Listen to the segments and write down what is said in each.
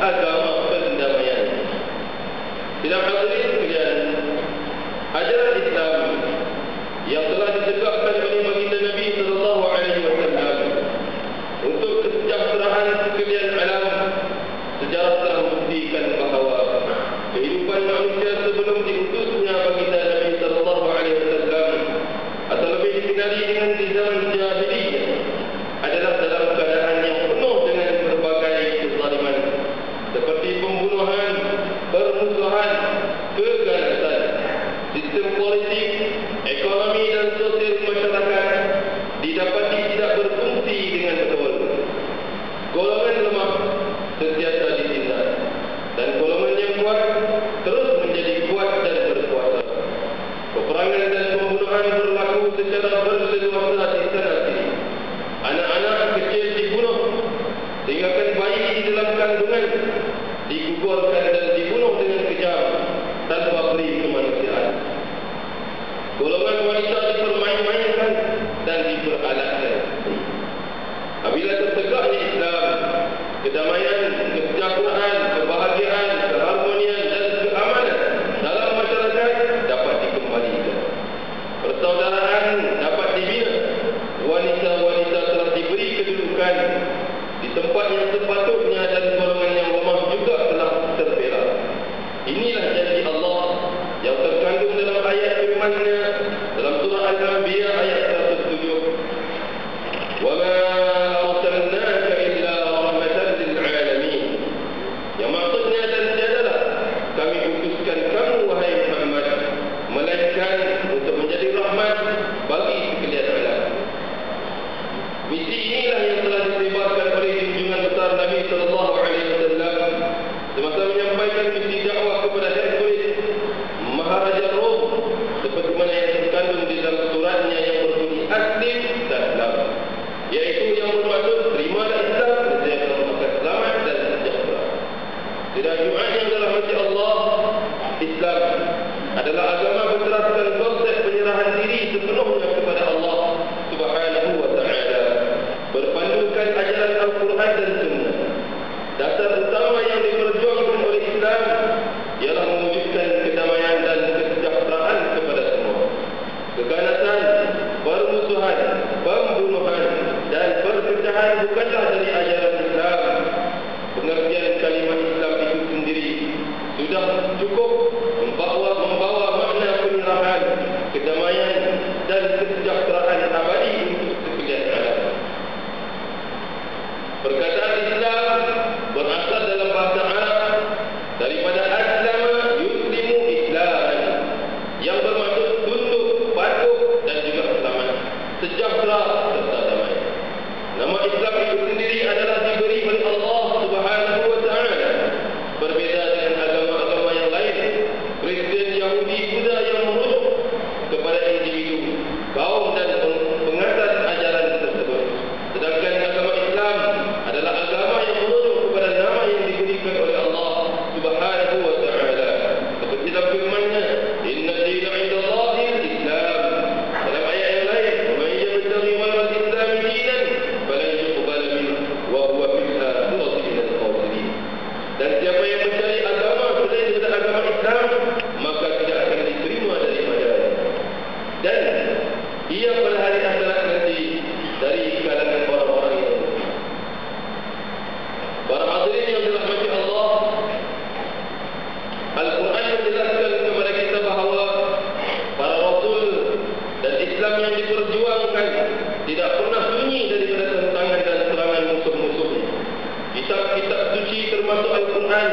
agama pendamaian. Sidang hadirin sekalian, ajaran Islam yang telah ditegakkan oleh baginda Nabi sallallahu alaihi wasallam untuk kesejahteraan sekalian alam, sejarah telah membuktikan bahawa kehidupan manusia sebelum diutusnya baginda Nabi sallallahu alaihi wasallam atau lebih dikenali dengan di zaman jahiliyah adalah dalam keadaan yang penuh dengan berbagai kezaliman seperti pembunuhan, permusuhan, keganasan, sistem politik, ekonomi dan sosial masyarakat didapati tidak berfungsi dengan betul. Golongan lemah sentiasa ditindas dan golongan yang kuat terus menjadi kuat dan berkuasa. Peperangan dan pembunuhan berlaku secara berleluasa di sana sini. Anak-anak kecil dibunuh, tinggalkan bayi di dalam kandungan, digugurkan dan dibunuh dengan kejam tanpa beri kemanusiaan. Golongan wanita dipermain-mainkan dan diperalatkan. Apabila tertegaknya Islam, kedamaian, kesejahteraan, kebahagiaan, keharmonian dan keamanan dalam masyarakat dapat dikembalikan. Persaudaraan dapat dibina. Wanita-wanita telah diberi kedudukan di tempat yang sepatutnya dan golongan yang lemah juga telah terbela. Inilah janji Allah yang terkandung dalam ayat firman-Nya dalam surah Al-Anbiya ayat 107. Wa ma arsalnaka illa rahmatan lil alamin. Yang maksudnya dan tiadalah kami utuskan kamu wahai Muhammad melainkan untuk menjadi rahmat bagi sekalian alam. Misi inilah yang telah disebarkan oleh junjungan besar Nabi sallallahu alaihi wasallam semasa menyampaikan misi dakwah kepada Hercules, Maharaja Rom, seperti mana yang terkandung di dalam suratnya yang berbunyi Aslim Taslam, iaitu yang bermaksud terimalah Islam, nescaya kamu akan selamat dan sejahtera. Sidang Jumaat yang dirahmati Allah, Islam adalah agama berteraskan konsep penyerahan diri sepenuhnya kepada Allah Subhanahu wa taala, berpandukan ajaran Al-Quran dan Sunnah. Dasar utama yang diperjuangkan oleh Islam ialah mewujudkan kedamaian dan kesejahteraan kepada semua. Keganasan, permusuhan, pembunuhan dan perpecahan bukanlah dari ajaran Islam. Pengertian kalimat Islam itu sendiri sudah cukup membawa makna penyerahan, kedamaian dan kesejahteraan abadi untuk sekalian alam. Perkataan Islam berasal dalam bahasa Arab daripada aslama yuslimu islaman, yang bermaksud tunduk, patuh dan juga selamat, sejahtera serta damai. Nama Islam itu sendiri adalah diberi oleh Allah Subhanahu wa taala. Berbeza dengan agama-agama yang lain, Kristen, Yahudi, Buddha yang merujuk kepada individu, kaum dan pengasas ajaran tersebut. Sedangkan agama Islam adalah agama yang merujuk kepada nama yang diberikan oleh Allah Subhanahu wa taala. Seperti dalam firman-Nya, "Inna ad-dina 'inda Allahil Islam." Dalam ayat yang lain, "Man yabtaghi ghayra al-Islam dinan falan yuqbal minhu wa huwa fil akhirati minal khasirin." Dan siapa yang mencari agama selain daripada agama Islam, maka tidak akan diterima daripadanya. Dan ia pada hari akhirat nanti dari kalangan orang-orang yang rugi. Para hadirin yang dirahmati Allah, Al-Quran menjelaskan kepada kita bahawa para Rasul dan Islam yang diperjuangkan tidak pernah sunyi daripada tentangan dan serangan musuh-musuhnya. Kitab-kitab suci termasuk Al-Quran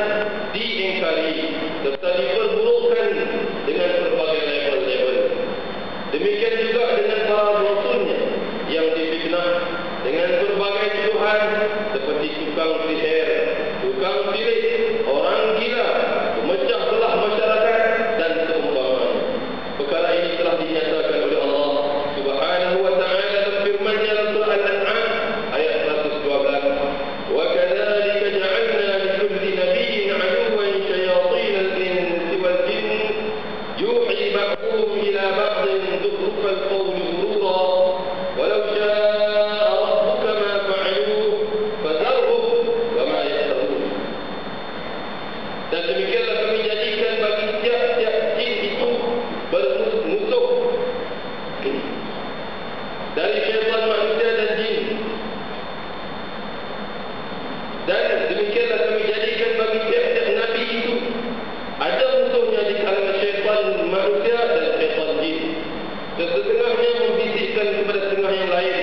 diingkari serta diperburukkan dengan berbagai label-label. Demikian juga dengan para Rasulnya yang difitnah dengan berbagai tuduhan seperti tukang sihir, tukang sirik, orang gila, pemecah belah masyarakat dan seumpamanya. Perkara ini telah dinyatakan oleh Allah Subhanahu wa taala dalam firman-Nya dalam surah Al-An'am ayat 112. Wa kadzalika ja'alna likulli nabiyyin 'aduwwan shayatin al-insi wal jinn yuhi ba'dhum ila ba'dhin zukhrufal qawli ghurura walau sha'a rabbuka ma fa'aluhu fadharhum wa ma Dan demikianlah kami jadikan bagi tiap-tiap Nabi itu ada musuhnya di kalangan syaitan manusia dan syaitan jin. Setengahnya membisikkan kepada setengah yang lain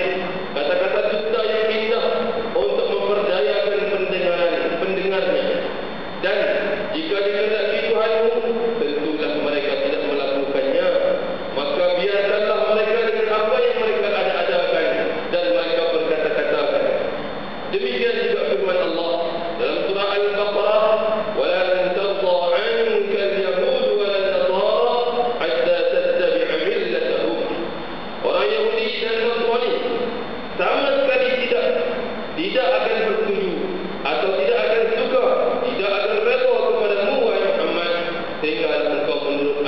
kata-kata dusta yang indah untuk memperdayakan pendengarnya. Dan jika dikehendaki Tuhanmu, tentulah mereka tidak melakukannya. Maka biarkanlah mereka dengan apa yang mereka ada-adakan dan mereka berkata-katakan. Demikian juga firman Allah dalam surah Al-Baqarah, "Wala tarda 'anka al-yahud wa an-nasara hatta tattabi'a millatahum." Orang Yahudi dan Nasrani sama sekali tidak akan bersetuju atau tidak akan suka, tidak akan redha kepadamu wahai Muhammad, sehingga engkau menurut